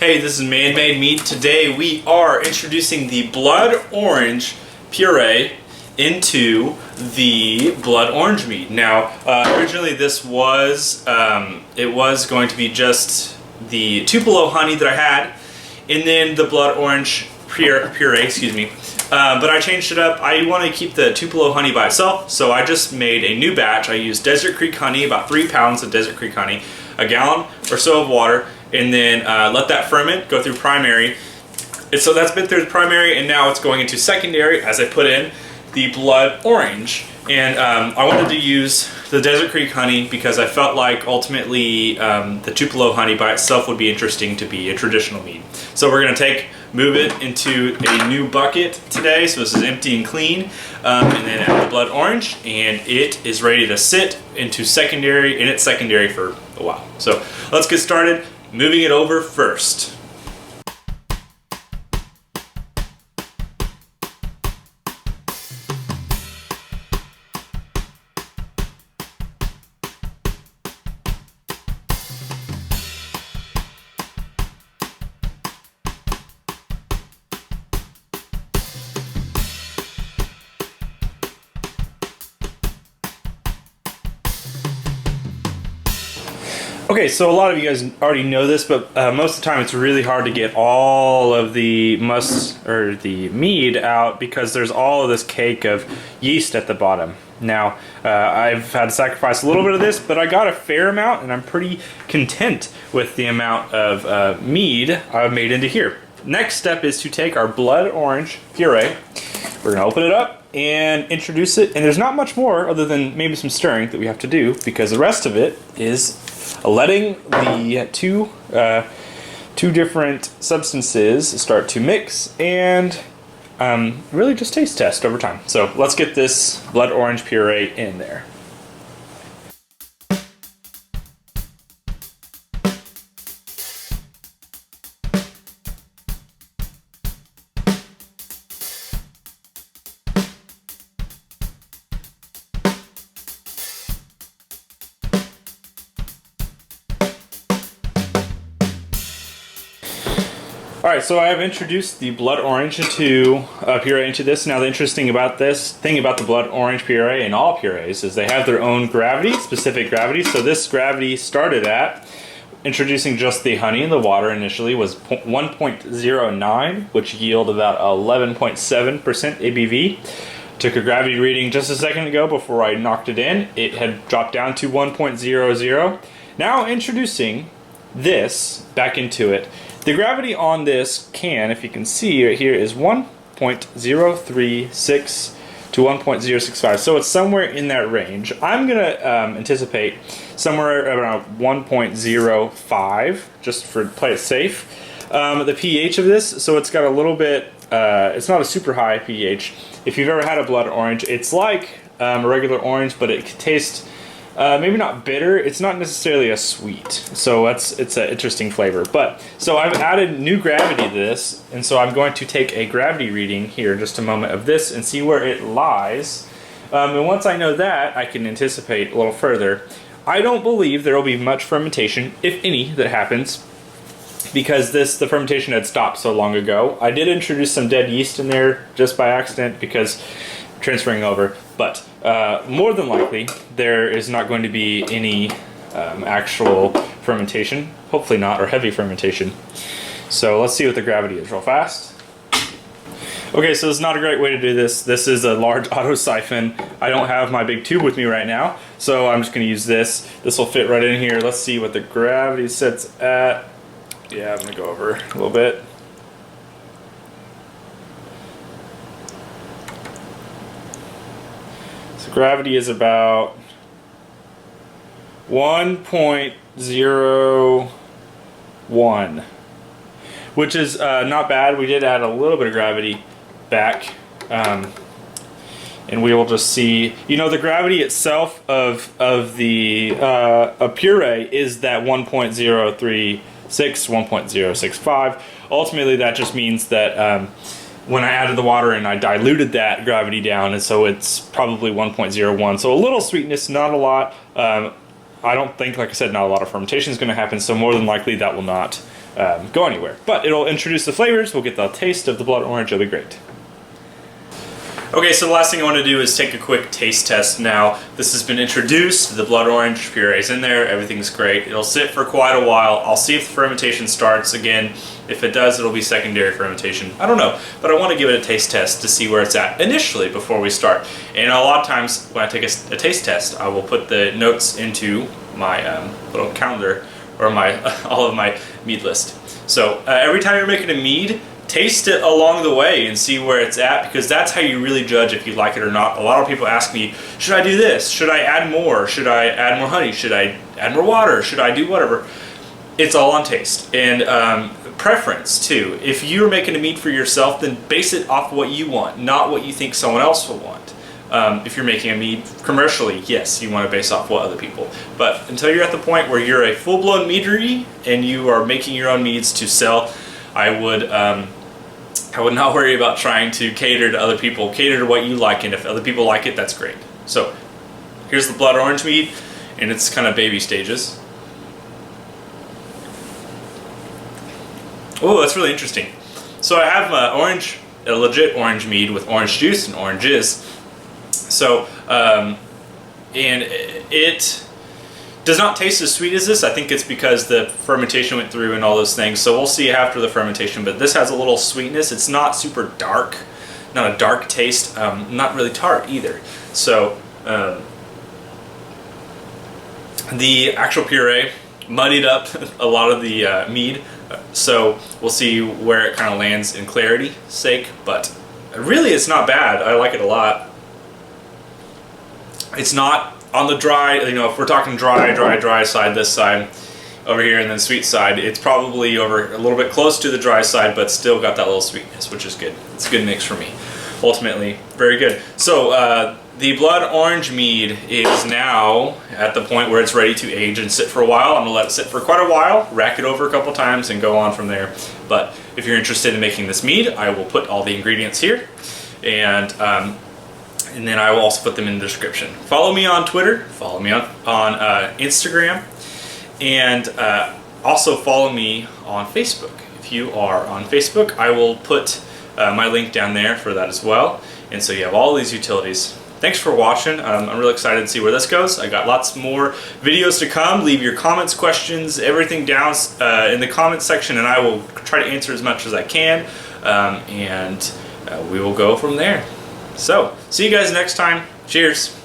Hey, this is Mead. Today we are introducing the blood orange puree into the blood orange mead. Now, originally this was it was going to be just the Tupelo honey that I had, and then the blood orange puree, excuse me. But I changed it up. I want to keep the Tupelo honey by itself, so I just made a new batch. I used Desert Creek honey, about 3 pounds of Desert Creek honey, a gallon or so of water, and then let that ferment, go through primary. And so that's been through the primary, and now it's going into secondary as I put in the blood orange. And I wanted to use the Desert Creek honey because I felt like ultimately the Tupelo honey by itself would be interesting to be a traditional mead. So we're going to move it into a new bucket today. So this is empty and clean, and then add the blood orange, and it is ready to sit into secondary, and it's secondary for a while. So let's get started moving it over first. Okay, so a lot of you guys already know this, but most of the time it's really hard to get all of the mead out because there's all of this cake of yeast at the bottom. Now, I've had to sacrifice a little bit of this, but I got a fair amount, and I'm pretty content with the amount of mead I've made into here. Next step is to take our blood orange puree. We're going to open it up and introduce it, and there's not much more other than maybe some stirring that we have to do because the rest of it is letting the two different substances start to mix and really just taste test over time. So let's get this blood orange puree in there. Alright, so I have introduced the blood orange puree into this. Now the interesting about thing about the blood orange puree and all purees is they have their own gravity, specific gravity. So this gravity started at, introducing just the honey and the water initially, was 1.09, which yielded about 11.7% ABV. Took a gravity reading just a second ago before I knocked it in. It had dropped down to 1.00. Now introducing this back into it. The gravity on this can, if you can see right here, is 1.036 to 1.065. So it's somewhere in that range. I'm going to anticipate somewhere around 1.05, just for play it safe. The pH of this, so it's got a little bit, it's not a super high pH. If you've ever had a blood orange, it's like a regular orange, but it tastes maybe not bitter. It's not necessarily a sweet, so it's an interesting flavor. But so I've added new gravity to this, and so I'm going to take a gravity reading here in just a moment of this and see where it lies. And once I know that, I can anticipate a little further. I don't believe there will be much fermentation, if any, that happens, because the fermentation had stopped so long ago. I did introduce some dead yeast in there just by accident because transferring over, but more than likely there is not going to be any actual fermentation, hopefully not, or heavy fermentation. So let's see what the gravity is real fast. Okay, so it's not a great way to do this. This is a large auto siphon. I don't have my big tube with me right now, so I'm just going to use this. This will fit right in here. Let's see what the gravity sits at. Yeah, I'm going to go over a little bit. Gravity is about 1.01, which is not bad. We did add a little bit of gravity back, and we will just see. You know, the gravity itself of the a puree is that 1.036, 1.065. Ultimately, that just means that when I added the water and I diluted that gravity down, and so it's probably 1.01. So a little sweetness, not a lot. I don't think, like I said, not a lot of fermentation is going to happen, so more than likely that will not go anywhere. But it'll introduce the flavors, we'll get the taste of the blood orange, it'll be great. Okay, so the last thing I want to do is take a quick taste test now. This has been introduced, the blood orange puree's in there, everything's great. It'll sit for quite a while. I'll see if the fermentation starts again. If it does, it'll be secondary fermentation. I don't know, but I want to give it a taste test to see where it's at initially before we start. And a lot of times when I take a taste test, I will put the notes into my little calendar or my all of my mead list. So every time you're making a mead, taste it along the way and see where it's at, because that's how you really judge if you like it or not. A lot of people ask me, should I do this? Should I add more? Should I add more honey? Should I add more water? Should I do whatever? It's all on taste and preference too. If you're making a mead for yourself, then base it off what you want, not what you think someone else will want. If you're making a mead commercially, yes, you want to base off what other people. But until you're at the point where you're a full-blown meadery and you are making your own meads to sell, I would not worry about trying to cater to other people. Cater to what you like, and if other people like it, that's great. So here's the blood orange mead, and it's kind of baby stages. Oh, that's really interesting. So I have a legit orange mead with orange juice and oranges. So, and it does not taste as sweet as this. I think it's because the fermentation went through and all those things. So we'll see after the fermentation, but this has a little sweetness. It's not super dark, not a dark taste, not really tart either. So the actual puree muddied up a lot of the mead. So we'll see where it kind of lands in clarity's sake, but really it's not bad. I like it a lot. It's not on the dry, you know, if we're talking dry side, this side over here, and then sweet side, it's probably over a little bit close to the dry side, but still got that little sweetness, which is good. It's a good mix for me. Ultimately, very good. So the blood orange mead is now at the point where it's ready to age and sit for a while. I'm gonna let it sit for quite a while, rack it over a couple times, and go on from there. But if you're interested in making this mead, I will put all the ingredients here, and then I will also put them in the description. Follow me on Twitter, follow me on Instagram, and also follow me on Facebook. If you are on Facebook, I will put my link down there for that as well. And so you have all these utilities. Thanks for watching. I'm really excited to see where this goes. I got lots more videos to come. Leave your comments, questions, everything down in the comments section, and I will try to answer as much as I can. And we will go from there. So, see you guys next time. Cheers.